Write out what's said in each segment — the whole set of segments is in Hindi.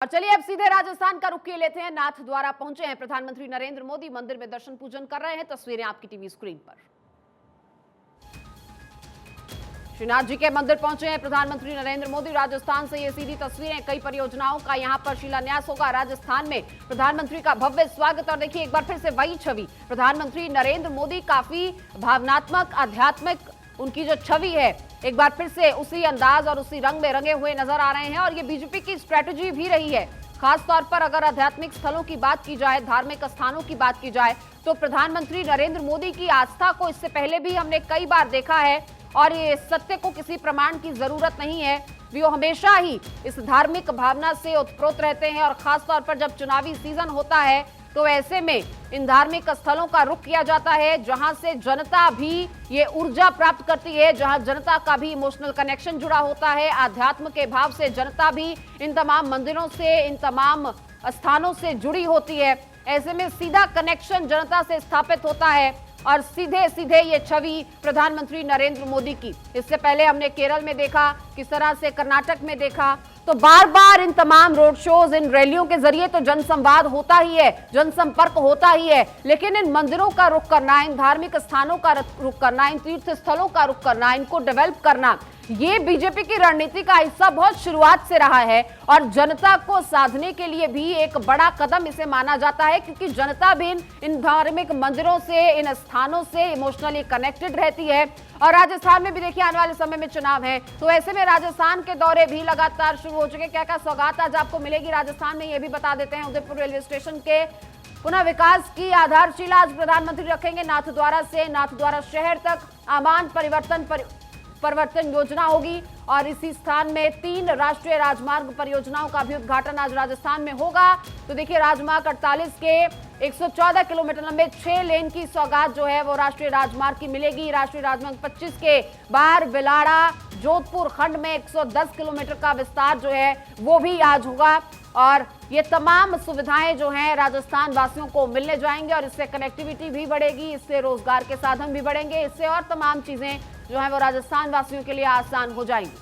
और चलिए अब सीधे राजस्थान का रुख किए लेते हैं। नाथ द्वारा पहुंचे हैं प्रधानमंत्री नरेंद्र मोदी, मंदिर में दर्शन पूजन कर रहे हैं। तस्वीरें आपकी टीवी स्क्रीन पर। श्रीनाथ जी के मंदिर पहुंचे हैं प्रधानमंत्री नरेंद्र मोदी। राजस्थान से ये सीधी तस्वीरें। कई परियोजनाओं का यहां पर शिलान्यास होगा। राजस्थान में प्रधानमंत्री का भव्य स्वागत। और देखिए एक बार फिर से वही छवि, प्रधानमंत्री नरेंद्र मोदी काफी भावनात्मक, आध्यात्मिक उनकी जो छवि है, एक बार फिर से उसी अंदाज और उसी रंग में रंगे हुए नजर आ रहे हैं। और ये बीजेपी की स्ट्रेटजी भी रही है। खास तौर पर अगर आध्यात्मिक स्थलों की बात की जाए, धार्मिक स्थानों की बात की जाए, तो प्रधानमंत्री नरेंद्र मोदी की आस्था को इससे पहले भी हमने कई बार देखा है। और ये सत्य को किसी प्रमाण की जरूरत नहीं है, वो हमेशा ही इस धार्मिक भावना से ओतप्रोत रहते हैं। और खास तौर पर जब चुनावी सीजन होता है तो ऐसे में इन धार्मिक स्थलों का रुख किया जाता है, जहां से जनता भी ये ऊर्जा प्राप्त करती है, जहां जनता का भी इमोशनल कनेक्शन जुड़ा होता है। आध्यात्म के भाव से जनता भी इन तमाम मंदिरों से, इन तमाम स्थानों से जुड़ी होती है। ऐसे में सीधा कनेक्शन जनता से स्थापित होता है और सीधे सीधे ये छवि प्रधानमंत्री नरेंद्र मोदी की। इससे पहले हमने केरल में देखा, किस तरह से कर्नाटक में देखा। तो बार बार इन तमाम रोड शोज, इन रैलियों के जरिए तो जनसंवाद होता ही है, जनसंपर्क होता ही है, लेकिन इन मंदिरों का रुख करना, इन धार्मिक स्थानों का रुख करना, इन तीर्थ स्थलों का रुख करना, इनको डेवलप करना, ये बीजेपी की रणनीति का हिस्सा बहुत शुरुआत से रहा है। और जनता को साधने के लिए भी एक बड़ा कदम इसे माना जाता है, क्योंकि जनता भी इन धार्मिक मंदिरों से, इन स्थानों से इमोशनली कनेक्टेड रहती है। और राजस्थान में भी देखिए आने वाले समय में चुनाव है, तो ऐसे में राजस्थान के दौरे भी लगातार शुरू हो चुके। क्या क्या सौगात आज आपको मिलेगी राजस्थान में, ये भी बता देते हैं। उदयपुर रेलवे स्टेशन के पुनः विकास की आधारशिला आज प्रधानमंत्री रखेंगे। नाथद्वारा से नाथद्वारा शहर तक आमान परिवर्तन योजना होगी। और इसी स्थान में 3 राष्ट्रीय राजमार्ग परियोजनाओं का भी उद्घाटन आज राजस्थान में होगा। तो देखिए राजमार्ग 48 के 114 किलोमीटर लंबे 6 लेन की सौगात जो है वो राष्ट्रीय राजमार्ग की मिलेगी। राष्ट्रीय राजमार्ग 25 के बाहर बिलाड़ा जोधपुर खंड में 110 किलोमीटर का विस्तार जो है वो भी आज होगा। और ये तमाम सुविधाएं जो हैं राजस्थान वासियों को मिलने जाएंगे और इससे कनेक्टिविटी भी बढ़ेगी, इससे रोजगार के साधन भी बढ़ेंगे, इससे और तमाम चीजें जो है वो राजस्थान वासियों के लिए आसान हो जाएंगी।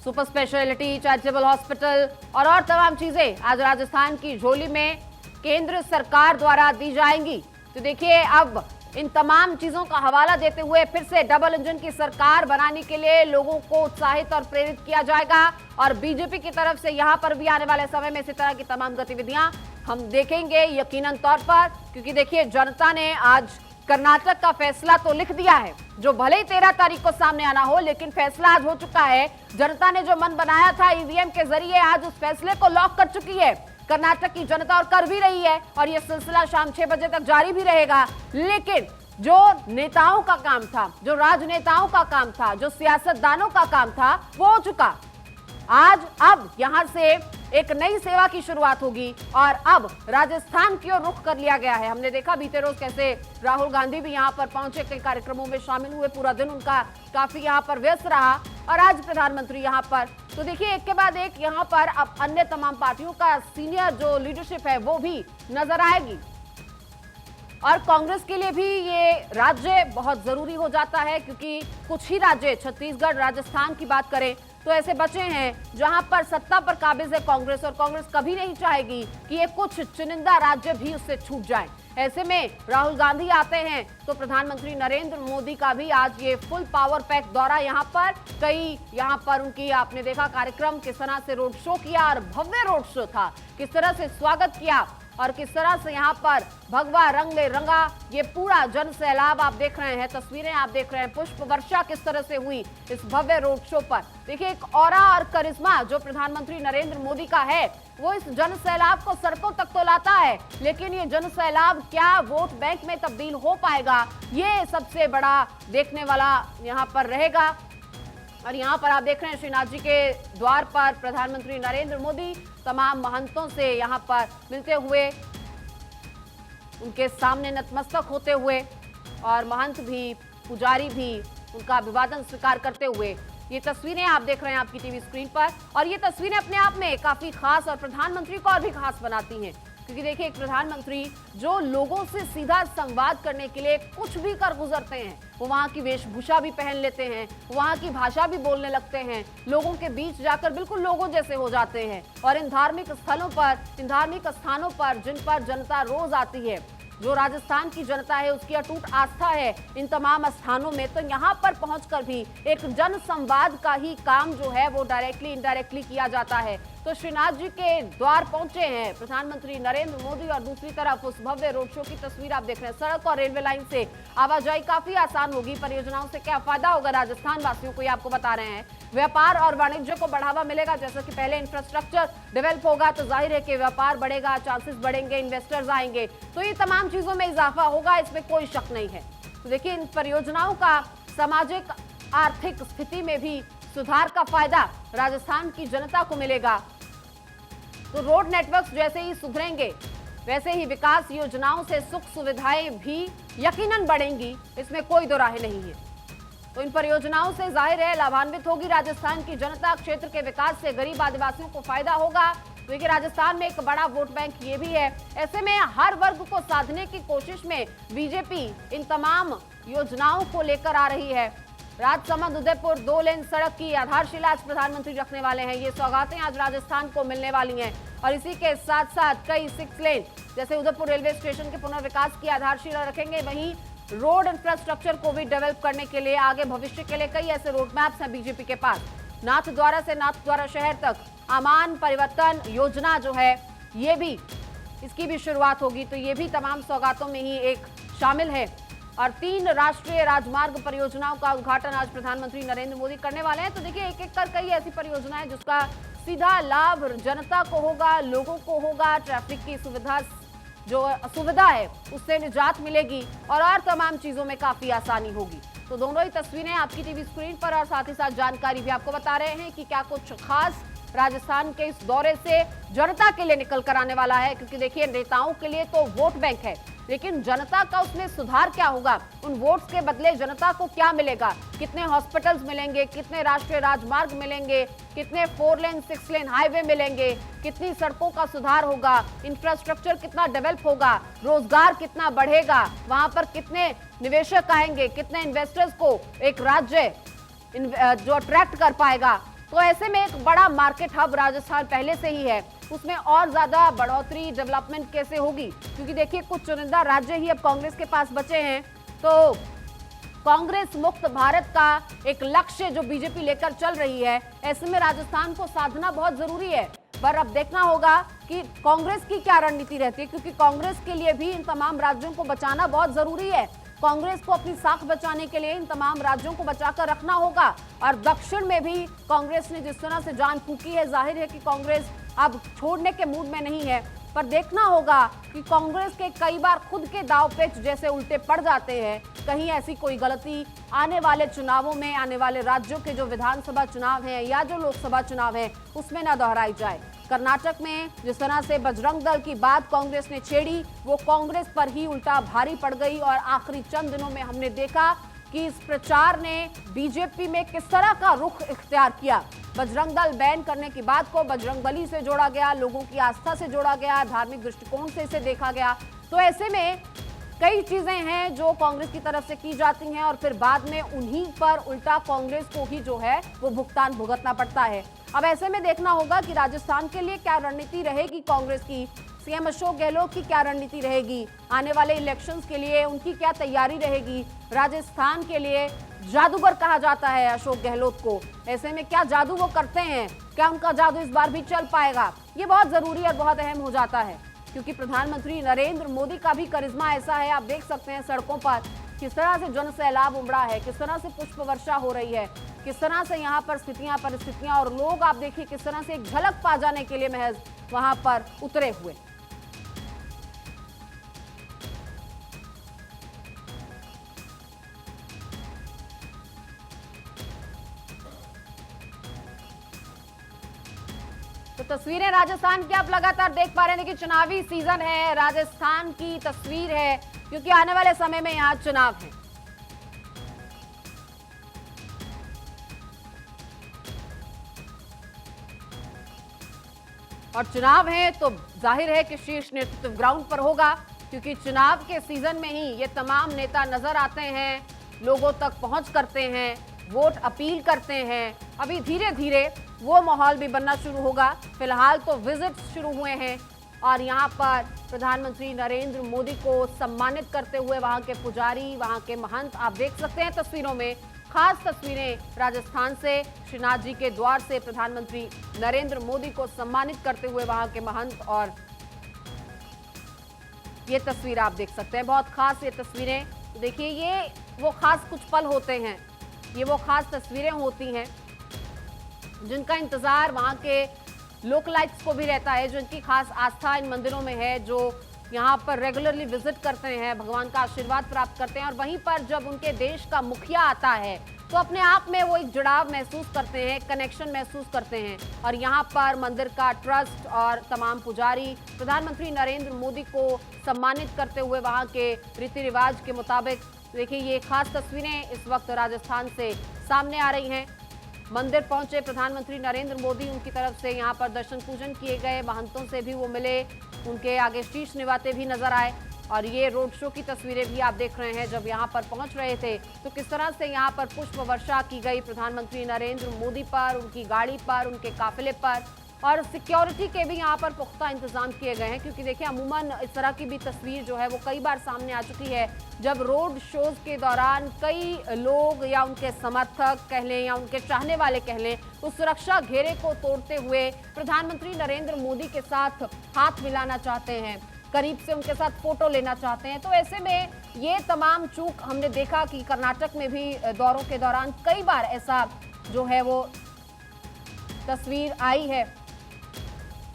सुपर स्पेशलिटी, चैरिटेबल हॉस्पिटल और तमाम चीजें आज राजस्थान की झोली में केंद्र सरकार द्वारा दी जाएंगी। तो देखिए अब इन तमाम चीजों का हवाला देते हुए फिर से डबल इंजन की सरकार बनाने के लिए लोगों को उत्साहित और प्रेरित किया जाएगा। और बीजेपी की तरफ से यहां पर भी आने वाले समय में इसी तरह की तमाम गतिविधियां हम देखेंगे यकीनन तौर पर, क्योंकि देखिए जनता ने आज कर्नाटक का फैसला तो लिख दिया है, जो भले ही 13 तारीख को सामने आना हो, लेकिन फैसला आज हो चुका है। जनता ने जो मन बनाया था ईवीएम के जरिए, आज उस फैसले को लॉक कर चुकी है कर्नाटक की जनता, और कर भी रही है। और यह सिलसिला शाम 6 बजे तक जारी भी रहेगा। लेकिन जो नेताओं का काम था, जो राजनेताओं का काम था, जो सियासतदानों का काम था, वो हो चुका। आज अब यहां से एक नई सेवा की शुरुआत होगी और अब राजस्थान की ओर रुख कर लिया गया है। हमने देखा बीते रोज कैसे राहुल गांधी भी यहां पर पहुंचे, कई कार्यक्रमों में शामिल हुए, पूरा दिन उनका काफी यहां पर व्यस्त रहा। और आज प्रधानमंत्री यहां पर, तो देखिए एक के बाद एक यहां पर अब अन्य तमाम पार्टियों का सीनियर जो लीडरशिप है वो भी नजर आएगी। और कांग्रेस के लिए भी ये राज्य बहुत जरूरी हो जाता है, क्योंकि कुछ ही राज्य, छत्तीसगढ़, राजस्थान की बात करें तो ऐसे बचे हैं जहां पर सत्ता पर काबिज है कांग्रेस, और कांग्रेस कभी नहीं चाहेगी कि ये कुछ चुनिंदा राज्य भी उससे छूट जाएं। ऐसे में राहुल गांधी आते हैं तो प्रधानमंत्री नरेंद्र मोदी का भी आज ये फुल पावर पैक दौरा यहाँ पर, कई यहाँ पर उनकी आपने देखा कार्यक्रम, किस तरह से रोड शो किया, और भव्य रोड शो था, किस तरह से स्वागत किया और किस तरह से यहाँ पर भगवा रंग में रंगा ये पूरा जन सैलाब आप देख रहे हैं, तस्वीरें आप देख रहे हैं, पुष्प वर्षा किस तरह से हुई इस भव्य रोड शो पर। देखिए एक ऑरा और करिश्मा जो प्रधानमंत्री नरेंद्र मोदी का है, वो इस जन सैलाब को सड़कों तक तो लाता है, लेकिन ये जन सैलाब क्या वोट बैंक में तब्दील हो पाएगा, ये सबसे बड़ा देखने वाला यहाँ पर रहेगा। और यहाँ पर आप देख रहे हैं श्रीनाथ जी के द्वार पर प्रधानमंत्री नरेंद्र मोदी तमाम महंतों से यहाँ पर मिलते हुए, उनके सामने नतमस्तक होते हुए, और महंत भी, पुजारी भी उनका अभिवादन स्वीकार करते हुए, ये तस्वीरें आप देख रहे हैं आपकी टीवी स्क्रीन पर। और ये तस्वीरें अपने आप में काफी खास और प्रधानमंत्री को और भी खास बनाती हैं, क्योंकि देखिए एक प्रधानमंत्री जो लोगों से सीधा संवाद करने के लिए कुछ भी कर गुजरते हैं, वो वहां की वेशभूषा भी पहन लेते हैं, वहां की भाषा भी बोलने लगते हैं, लोगों के बीच जाकर बिल्कुल लोगों जैसे हो जाते हैं। और इन धार्मिक स्थलों पर, इन धार्मिक स्थानों पर जिन पर जनता रोज आती है, जो राजस्थान की जनता है उसकी अटूट आस्था है इन तमाम स्थानों में, तो यहाँ पर पहुंचकर भी एक जन संवाद का ही काम जो है वो डायरेक्टली इनडायरेक्टली किया जाता है। तो श्रीनाथ जी के द्वार पहुंचे हैं प्रधानमंत्री नरेंद्र मोदी और दूसरी तरफ उस भव्य रोड शो की तस्वीर आप देख रहे हैं। सड़क और रेलवे लाइन से आवाजाही काफी आसान होगी। परियोजनाओं से क्या फायदा होगा राजस्थान वासियों को, ये आपको बता रहे हैं। व्यापार और वाणिज्य को बढ़ावा मिलेगा, जैसे कि पहले इंफ्रास्ट्रक्चर डेवलप होगा तो जाहिर है कि व्यापार बढ़ेगा, चांसेस बढ़ेंगे, इन्वेस्टर्स आएंगे, तो ये तमाम चीजों में इजाफा होगा, इसमें कोई शक नहीं है। तो देखिए इन परियोजनाओं का सामाजिक आर्थिक स्थिति में भी सुधार का फायदा राजस्थान की जनता को मिलेगा। तो रोड नेटवर्क जैसे ही सुधरेंगे वैसे ही विकास योजनाओं से सुख सुविधाएं भी यकीनन बढ़ेंगी, इसमें कोई दो राय नहीं है। तो इन परियोजनाओं से जाहिर है लाभान्वित होगी राजस्थान की जनता। क्षेत्र के विकास से गरीब आदिवासियों को फायदा होगा। देखिए राजस्थान में एक बड़ा वोट बैंक ये भी है। ऐसे में हर वर्ग को साधने की कोशिश में बीजेपी इन तमाम योजनाओं को लेकर आ रही है। राजसमंद उदयपुर 2 लेन सड़क की आधारशिला आज प्रधानमंत्री रखने वाले हैं। ये सौगातें आज राजस्थान को मिलने वाली हैं और इसी के साथ साथ कई 6 लेन जैसे उदयपुर रेलवे स्टेशन के पुनर्विकास की आधारशिला रखेंगे। वहीं रोड इंफ्रास्ट्रक्चर को भी डेवलप करने के लिए आगे भविष्य के लिए कई ऐसे रोड मैप्स हैं बीजेपी के पास। नाथद्वारा से नाथद्वारा शहर तक आमान परिवर्तन योजना जो है ये भी, इसकी भी शुरुआत होगी। तो ये भी तमाम सौगातों में ही एक शामिल है। और 3 राष्ट्रीय राजमार्ग परियोजनाओं का उद्घाटन आज प्रधानमंत्री नरेंद्र मोदी करने वाले हैं। तो देखिए एक एक कर कई ऐसी परियोजनाएं जिसका सीधा लाभ जनता को होगा, लोगों को होगा। ट्रैफिक की जो असुविधा है उससे निजात मिलेगी और तमाम चीजों में काफी आसानी होगी। तो दोनों ही तस्वीरें आपकी टीवी स्क्रीन पर और साथ ही साथ जानकारी भी आपको बता रहे हैं कि क्या कुछ खास राजस्थान के इस दौरे से जनता के लिए निकल कर आने वाला है। क्योंकि देखिए नेताओं के लिए तो वोट बैंक है, लेकिन जनता का उसमें सुधार क्या होगा, उन वोट्स के बदले जनता को क्या मिलेगा, कितने हॉस्पिटल्स मिलेंगे, कितने राष्ट्रीय राजमार्ग मिलेंगे, कितने 4 लेन 6 लेन हाईवे मिलेंगे, कितनी सड़कों का सुधार होगा, इंफ्रास्ट्रक्चर कितना डेवलप होगा, रोजगार कितना बढ़ेगा, वहां पर कितने निवेशक आएंगे, कितने इन्वेस्टर्स को एक राज्य जो अट्रैक्ट कर पाएगा। तो ऐसे में एक बड़ा मार्केट हब राजस्थान पहले से ही है, उसमें और ज्यादा बढ़ोतरी डेवलपमेंट कैसे होगी। क्योंकि देखिए कुछ चुनिंदा राज्य ही अब कांग्रेस के पास बचे हैं। तो कांग्रेस मुक्त भारत का एक लक्ष्य जो बीजेपी लेकर चल रही है, ऐसे में राजस्थान को साधना बहुत जरूरी है। पर अब देखना होगा कि कांग्रेस की क्या रणनीति रहती है, क्योंकि कांग्रेस के लिए भी इन तमाम राज्यों को बचाना बहुत जरूरी है। कांग्रेस को अपनी साख बचाने के लिए इन तमाम राज्यों को बचाकर रखना होगा। और दक्षिण में भी कांग्रेस ने जिस तरह से जान फूकी है, जाहिर है कि कांग्रेस अब छोड़ने के मूड में नहीं है। पर देखना होगा कि कांग्रेस के कई बार खुद के दाव पेच जैसे उल्टे पड़ जाते हैं, कहीं ऐसी कोई गलती आने वाले चुनावों में, आने वाले राज्यों के जो विधानसभा चुनाव हैं या जो लोकसभा चुनाव हैं उसमें न दोहराई जाए। कर्नाटक में जिस तरह से बजरंग दल की बात कांग्रेस ने छेड़ी, वो कांग्रेस पर ही उल्टा भारी पड़ गई। और आखिरी चंद दिनों में हमने देखा कि इस प्रचार ने बीजेपी में किस तरह का रुख इख्तियार किया। बजरंग दल बैन करने की बात को बजरंगबली से जोड़ा गया, लोगों की आस्था से जोड़ा गया, धार्मिक दृष्टिकोण से इसे देखा गया। तो ऐसे में कई चीजें हैं जो कांग्रेस की तरफ से की जाती हैं और फिर बाद में उन्हीं पर उल्टा कांग्रेस को ही जो है वो भुगतान भुगतना पड़ता है। अब ऐसे में देखना होगा कि राजस्थान के लिए क्या रणनीति रहेगी कांग्रेस की, सीएम अशोक गहलोत की क्या रणनीति रहेगी, आने वाले इलेक्शंस के लिए उनकी क्या तैयारी रहेगी। राजस्थान के लिए जादूगर कहा जाता है अशोक गहलोत को, ऐसे में क्या जादू वो करते हैं, क्या उनका जादू इस बार भी चल पाएगा, ये बहुत जरूरी और बहुत अहम हो जाता है। क्योंकि प्रधानमंत्री नरेंद्र मोदी का भी करिश्मा ऐसा है, आप देख सकते हैं सड़कों पर किस तरह से जन सैलाब उमड़ा है, किस तरह से पुष्प वर्षा हो रही है, किस तरह से यहाँ पर स्थितियां परिस्थितियां और लोग आप देखिए किस तरह से एक झलक पा जाने के लिए महज वहां पर उतरे हुए। तो तस्वीरें राजस्थान की आप लगातार देख पा रहे हैं कि चुनावी सीजन है, राजस्थान की तस्वीर है, क्योंकि आने वाले समय में यहाँ चुनाव है। और चुनाव है तो जाहिर है कि शीर्ष नेतृत्व ग्राउंड पर होगा, क्योंकि चुनाव के सीजन में ही ये तमाम नेता नजर आते हैं, लोगों तक पहुंच करते हैं, वोट अपील करते हैं। अभी धीरे धीरे वो माहौल भी बनना शुरू होगा। फिलहाल तो विजिट शुरू हुए हैं और यहाँ पर प्रधानमंत्री नरेंद्र मोदी को सम्मानित करते हुए वहां के पुजारी, वहां के महंत आप देख सकते हैं तस्वीरों में। खास तस्वीरें राजस्थान से, श्रीनाथ जी के द्वार से प्रधानमंत्री नरेंद्र मोदी को सम्मानित करते हुए वहां के महंत, और ये तस्वीर आप देख सकते हैं, बहुत खास ये तस्वीरें। देखिए ये वो खास कुछ पल होते हैं, ये वो खास तस्वीरें होती हैं जिनका इंतजार वहां के लोकलाइट्स को भी रहता है, जो इनकी खास आस्था इन मंदिरों में है, जो यहाँ पर रेगुलरली विजिट करते हैं, भगवान का आशीर्वाद प्राप्त करते हैं। और वहीं पर जब उनके देश का मुखिया आता है तो अपने आप में वो एक जुड़ाव महसूस करते हैं, कनेक्शन महसूस करते हैं। और यहाँ पर मंदिर का ट्रस्ट और तमाम पुजारी प्रधानमंत्री नरेंद्र मोदी को सम्मानित करते हुए वहाँ के रीति रिवाज के मुताबिक, देखिए ये खास तस्वीरें इस वक्त राजस्थान से सामने आ रही हैं। मंदिर पहुंचे प्रधानमंत्री नरेंद्र मोदी, उनकी तरफ से यहां पर दर्शन पूजन किए गए, महंतों से भी वो मिले, उनके आगे शीश निवाते भी नजर आए। और ये रोड शो की तस्वीरें भी आप देख रहे हैं, जब यहां पर पहुंच रहे थे तो किस तरह से यहां पर पुष्प वर्षा की गई प्रधानमंत्री नरेंद्र मोदी पर, उनकी गाड़ी पर, उनके काफिले पर। और सिक्योरिटी के भी यहाँ पर पुख्ता इंतजाम किए गए हैं, क्योंकि देखिए अमूमन इस तरह की भी तस्वीर जो है वो कई बार सामने आ चुकी है, जब रोड शोज के दौरान कई लोग या उनके समर्थक कह लें या उनके चाहने वाले कह लें, उस सुरक्षा घेरे को तोड़ते हुए प्रधानमंत्री नरेंद्र मोदी के साथ हाथ मिलाना चाहते हैं, करीब से उनके साथ फोटो लेना चाहते हैं। तो ऐसे में ये तमाम चूक हमने देखा कि कर्नाटक में भी दौरों के दौरान कई बार ऐसा जो है वो तस्वीर आई है।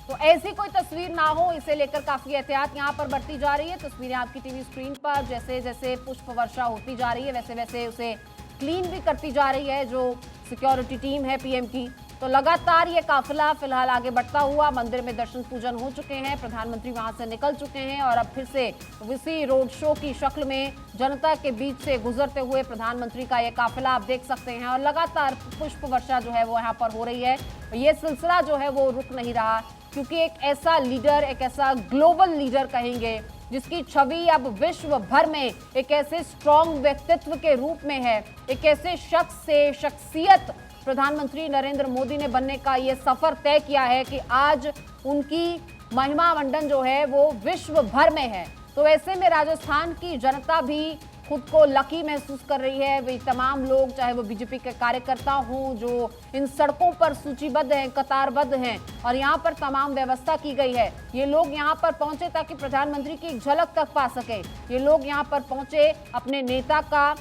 तो ऐसी कोई तस्वीर ना हो, इसे लेकर काफी एहतियात यहाँ पर बरती जा रही है। तस्वीरें आपकी टीवी स्क्रीन पर, जैसे जैसे पुष्प वर्षा होती जा रही है वैसे वैसे उसे क्लीन भी करती जा रही है जो सिक्योरिटी टीम है पीएम की। तो लगातार ये काफिला फिलहाल आगे बढ़ता हुआ, मंदिर में दर्शन पूजन हो चुके हैं, प्रधानमंत्री वहां से निकल चुके हैं और अब फिर से इसी रोड शो की शक्ल में जनता के बीच से गुजरते हुए प्रधानमंत्री का ये काफिला आप देख सकते हैं। और लगातार पुष्प वर्षा जो है वो यहाँ पर हो रही है। ये सिलसिला जो है वो रुक नहीं रहा, क्योंकि एक ऐसा लीडर, एक ऐसा ग्लोबल लीडर कहेंगे जिसकी छवि अब विश्व भर में एक ऐसे स्ट्रॉन्ग व्यक्तित्व के रूप में है, एक ऐसे शख्स से शख्सियत प्रधानमंत्री नरेंद्र मोदी ने बनने का ये सफर तय किया है कि आज उनकी महिमा मंडन जो है वो विश्व भर में है। तो ऐसे में राजस्थान की जनता भी खुद को लकी महसूस कर रही है। वे तमाम लोग, चाहे वो बीजेपी के कार्यकर्ता हों, जो इन सड़कों पर सूचीबद्ध हैं, कतारबद्ध हैं और यहाँ पर तमाम व्यवस्था की गई है, ये लोग यहाँ पर पहुंचे ताकि प्रधानमंत्री की एक झलक तक पा सके। ये लोग यहाँ पर पहुंचे अपने नेता का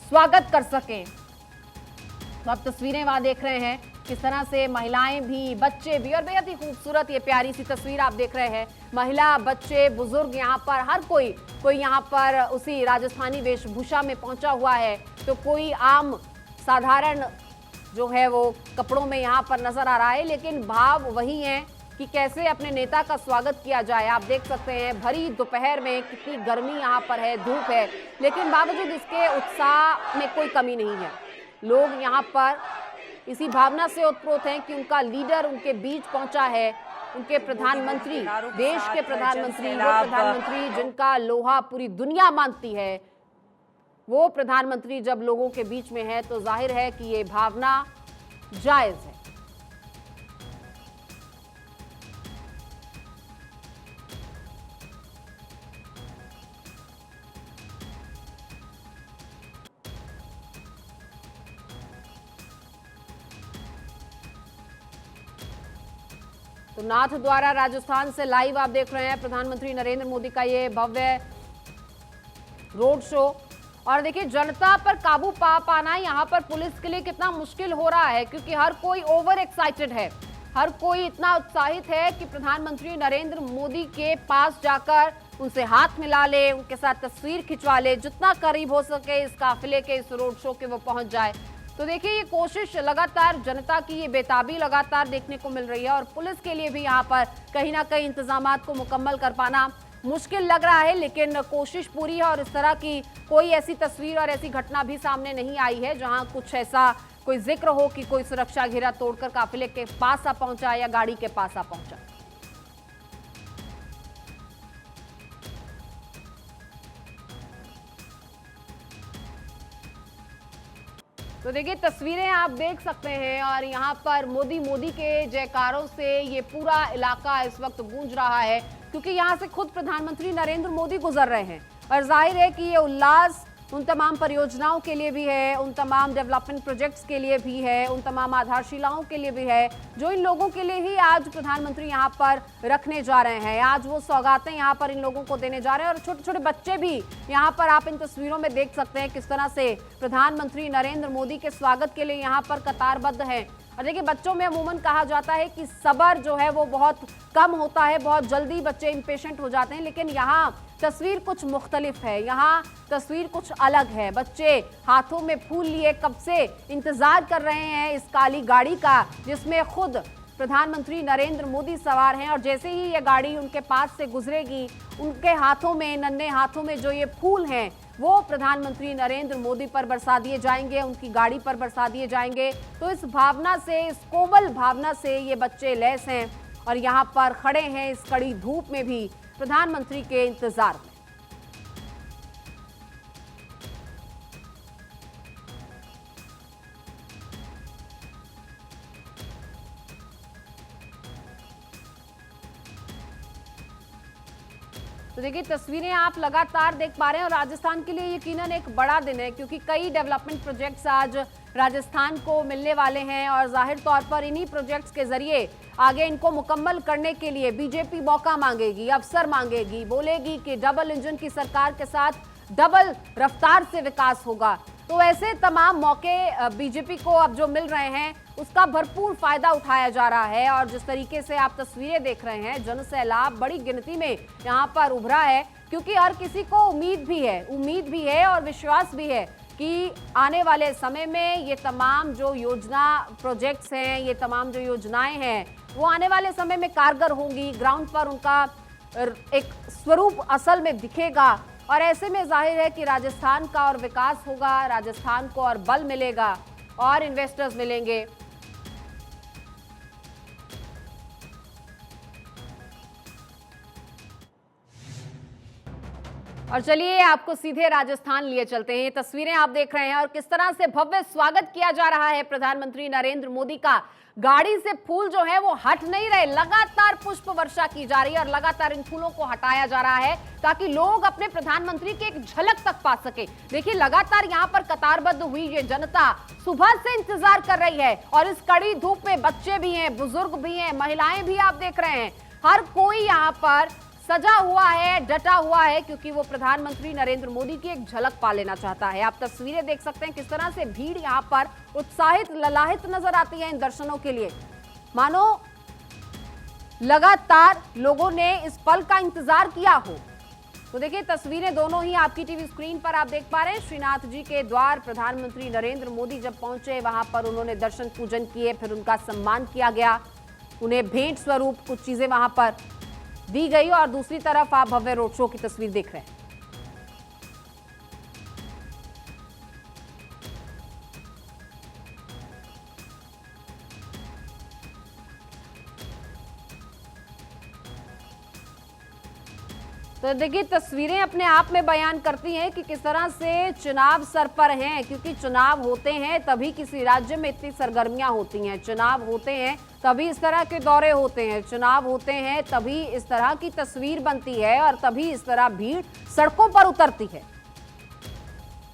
स्वागत कर सके। तो आप तस्वीरें वहां देख रहे हैं किस तरह से महिलाएं भी, बच्चे भी, और बेहद ही खूबसूरत ये प्यारी सी तस्वीर आप देख रहे हैं। महिला, बच्चे, बुजुर्ग, यहाँ पर हर कोई यहाँ पर उसी राजस्थानी वेशभूषा में पहुंचा हुआ है, तो कोई आम साधारण जो है वो कपड़ों में यहाँ पर नजर आ रहा है, लेकिन भाव वही है कि कैसे अपने नेता का स्वागत किया जाए। आप देख सकते हैं भरी दोपहर में कितनी गर्मी यहाँ पर है, धूप है, लेकिन बावजूद इसके उत्साह में कोई कमी नहीं है। लोग यहाँ पर इसी भावना से ओतप्रोत हैं कि उनका लीडर उनके बीच पहुंचा है, उनके प्रधानमंत्री, देश के प्रधानमंत्री, वो प्रधानमंत्री जिनका लोहा पूरी दुनिया मानती है, वो प्रधानमंत्री जब लोगों के बीच में है तो जाहिर है कि ये भावना जायज है। तो नाथ द्वारा राजस्थान से लाइव आप देख रहे हैं प्रधानमंत्री नरेंद्र मोदी का ये भव्य रोड शो। और देखिए जनता पर काबू पा पाना यहाँ पर पुलिस के लिए कितना मुश्किल हो रहा है, क्योंकि हर कोई ओवर एक्साइटेड है, हर कोई इतना उत्साहित है कि प्रधानमंत्री नरेंद्र मोदी के पास जाकर उनसे हाथ मिला ले, उनके साथ तस्वीर खिंचवा ले, जितना करीब हो सके इस काफिले के, इस रोड शो के वो पहुंच जाए। तो देखिए ये कोशिश लगातार, जनता की ये बेताबी लगातार देखने को मिल रही है और पुलिस के लिए भी यहाँ पर कहीं ना कहीं इंतजामात को मुकम्मल कर पाना मुश्किल लग रहा है, लेकिन कोशिश पूरी है। और इस तरह की कोई ऐसी तस्वीर और ऐसी घटना भी सामने नहीं आई है जहां कुछ ऐसा कोई जिक्र हो कि कोई सुरक्षा घेरा तोड़कर काफिले के पास आ पहुंचा या गाड़ी के पास आ पहुंचा। तो देखिए तस्वीरें आप देख सकते हैं और यहाँ पर मोदी मोदी के जयकारों से ये पूरा इलाका इस वक्त गूंज रहा है, क्योंकि यहाँ से खुद प्रधानमंत्री नरेंद्र मोदी गुजर रहे हैं और जाहिर है कि ये उल्लास उन तमाम परियोजनाओं के लिए भी है, उन तमाम डेवलपमेंट प्रोजेक्ट्स के लिए भी है, उन तमाम आधारशिलाओं के लिए भी है जो इन लोगों के लिए ही आज प्रधानमंत्री यहाँ पर रखने जा रहे हैं। आज वो सौगातें यहाँ पर इन लोगों को देने जा रहे हैं और छोटे छोटे बच्चे भी यहाँ पर आप इन तस्वीरों में देख सकते हैं किस तरह से प्रधानमंत्री नरेंद्र मोदी के स्वागत के लिए यहाँ पर कतारबद्ध हैं। और देखिए बच्चों में अमूमन कहा जाता है कि सब्र जो है वो बहुत कम होता है, बहुत जल्दी बच्चे इम्पेशेंट हो जाते हैं, लेकिन यहाँ तस्वीर कुछ मुख्तलिफ है, यहाँ तस्वीर कुछ अलग है। बच्चे हाथों में फूल लिए कब से इंतजार कर रहे हैं इस काली गाड़ी का जिसमें खुद प्रधानमंत्री नरेंद्र मोदी सवार हैं और जैसे ही ये गाड़ी उनके पास से गुजरेगी उनके हाथों में, नन्हे हाथों में जो ये फूल हैं वो प्रधानमंत्री नरेंद्र मोदी पर बरसा दिए जाएंगे, उनकी गाड़ी पर बरसा दिए जाएंगे। तो इस भावना से, इस कोमल भावना से ये बच्चे लैस हैं और यहाँ पर खड़े हैं इस कड़ी धूप में भी प्रधानमंत्री के इंतजार में। तो देखिए तस्वीरें आप लगातार देख पा रहे हैं और राजस्थान के लिए यकीनन एक बड़ा दिन है, क्योंकि कई डेवलपमेंट प्रोजेक्ट्स आज राजस्थान को मिलने वाले हैं और जाहिर तौर पर इन्हीं प्रोजेक्ट्स के जरिए आगे इनको मुकम्मल करने के लिए बीजेपी मौका मांगेगी, अवसर मांगेगी, बोलेगी कि डबल इंजन की सरकार के साथ डबल रफ्तार से विकास होगा। तो ऐसे तमाम मौके बीजेपी को अब जो मिल रहे हैं उसका भरपूर फायदा उठाया जा रहा है और जिस तरीके से आप तस्वीरें देख रहे हैं जन सैलाब बड़ी गिनती में यहाँ पर उभरा है, क्योंकि हर किसी को उम्मीद भी है और विश्वास भी है कि आने वाले समय में ये तमाम जो योजना प्रोजेक्ट्स हैं, ये तमाम जो योजनाएं हैं वो आने वाले समय में कारगर होंगी, ग्राउंड पर उनका एक स्वरूप असल में दिखेगा और ऐसे में जाहिर है कि राजस्थान का और विकास होगा, राजस्थान को और बल मिलेगा और इन्वेस्टर्स मिलेंगे। और चलिए आपको सीधे राजस्थान लिए चलते हैं। ये तस्वीरें आप देख रहे हैं और किस तरह से भव्य स्वागत किया जा रहा है प्रधानमंत्री नरेंद्र मोदी का। गाड़ी से फूल जो है वो हट नहीं रहे, लगातार पुष्प वर्षा की जा रही है और लगातार इन फूलों को हटाया जा रहा है ताकि लोग अपने प्रधानमंत्री की एक झलक तक पा सके। देखिए लगातार यहाँ पर कतारबद्ध हुई ये जनता सुबह से इंतजार कर रही है और इस कड़ी धूप में बच्चे भी हैं, बुजुर्ग भी हैं, महिलाएं भी आप देख रहे हैं, हर कोई यहाँ पर सजा हुआ है, डटा हुआ है, क्योंकि वो प्रधानमंत्री नरेंद्र मोदी की एक झलक पा लेना चाहता है। आप तस्वीरें देख सकते हैं किस तरह से भीड़ यहाँ पर उत्साहित ललाहित नजर आती है इन दर्शनों के लिए, मानो लगातार लोगों ने इस पल का इंतजार किया हो। तो देखिए तस्वीरें दोनों ही आपकी टीवी स्क्रीन पर आप देख पा रहे हैं। श्रीनाथ जी के द्वार प्रधानमंत्री नरेंद्र मोदी जब पहुंचे वहां पर उन्होंने दर्शन पूजन किए, फिर उनका सम्मान किया गया, उन्हें भेंट स्वरूप कुछ चीजें वहां पर दी गई और दूसरी तरफ आप भव्य रोड शो की तस्वीर देख रहे हैं। तो देखिए तस्वीरें अपने आप में बयान करती हैं कि किस तरह से चुनाव सर पर हैं, क्योंकि चुनाव होते हैं तभी किसी राज्य में इतनी सरगर्मियां होती हैं, चुनाव होते हैं तभी इस तरह के दौरे होते हैं, चुनाव होते हैं तभी इस तरह की तस्वीर बनती है और तभी इस तरह भीड़ सड़कों पर उतरती है।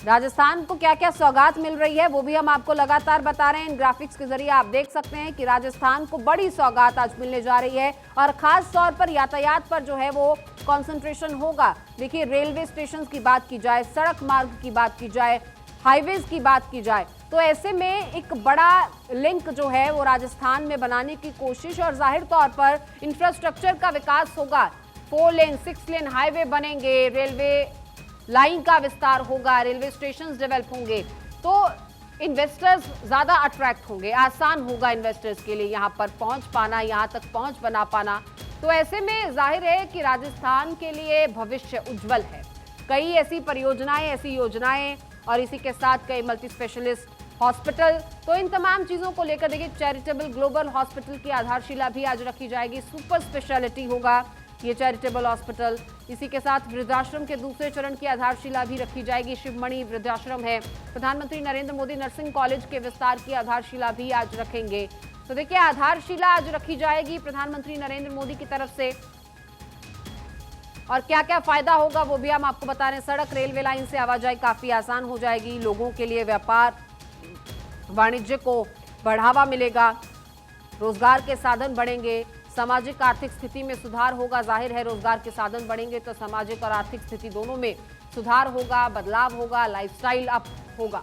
राजस्थान को क्या क्या सौगात मिल रही है वो भी हम आपको लगातार बता रहे हैं। इन ग्राफिक्स के जरिए आप देख सकते हैं कि राजस्थान को बड़ी सौगात आज मिलने जा रही है और खास तौर पर यातायात पर जो है वो कंसंट्रेशन होगा। देखिए रेलवे स्टेशन की बात की जाए, सड़क मार्ग की बात की जाए, हाईवेज की बात की जाए, तो ऐसे में एक बड़ा लिंक जो है वो राजस्थान में बनाने की कोशिश और जाहिर तौर पर इंफ्रास्ट्रक्चर का विकास होगा। 4 लेन 6 लेन हाईवे बनेंगे, रेलवे लाइन का विस्तार होगा, रेलवे स्टेशन डेवलप होंगे, तो इन्वेस्टर्स ज्यादा अट्रैक्ट होंगे, आसान होगा इन्वेस्टर्स के लिए यहाँ पर पहुंच पाना, यहाँ तक पहुंच बना पाना। तो ऐसे में जाहिर है कि राजस्थान के लिए भविष्य उज्जवल है। कई ऐसी परियोजनाएं, ऐसी योजनाएं और इसी के साथ कई मल्टी स्पेशलिस्ट हॉस्पिटल। तो इन तमाम चीजों को लेकर देखिए, चैरिटेबल ग्लोबल हॉस्पिटल की आधारशिला भी आज रखी जाएगी। सुपर स्पेशलिटी होगा ये चैरिटेबल हॉस्पिटल। इसी के साथ वृद्धाश्रम के दूसरे चरण की आधारशिला भी रखी जाएगी। शिवमणि वृद्धाश्रम है। प्रधानमंत्री नरेंद्र मोदी नर्सिंग कॉलेज के विस्तार की आधारशिला भी आज रखेंगे। तो देखिए, आधारशिला आज रखी जाएगी प्रधानमंत्री नरेंद्र मोदी की तरफ से। और क्या क्या फायदा होगा वो भी हम आपको बता रहे हैं। सड़क रेलवे लाइन से आवाजाही काफी आसान हो जाएगी। लोगों के लिए व्यापार वाणिज्य को बढ़ावा मिलेगा। रोजगार के साधन बढ़ेंगे। सामाजिक आर्थिक स्थिति में सुधार होगा। जाहिर है, रोजगार के साधन बढ़ेंगे तो सामाजिक और आर्थिक स्थिति दोनों में सुधार होगा, बदलाव होगा, लाइफस्टाइल अप होगा।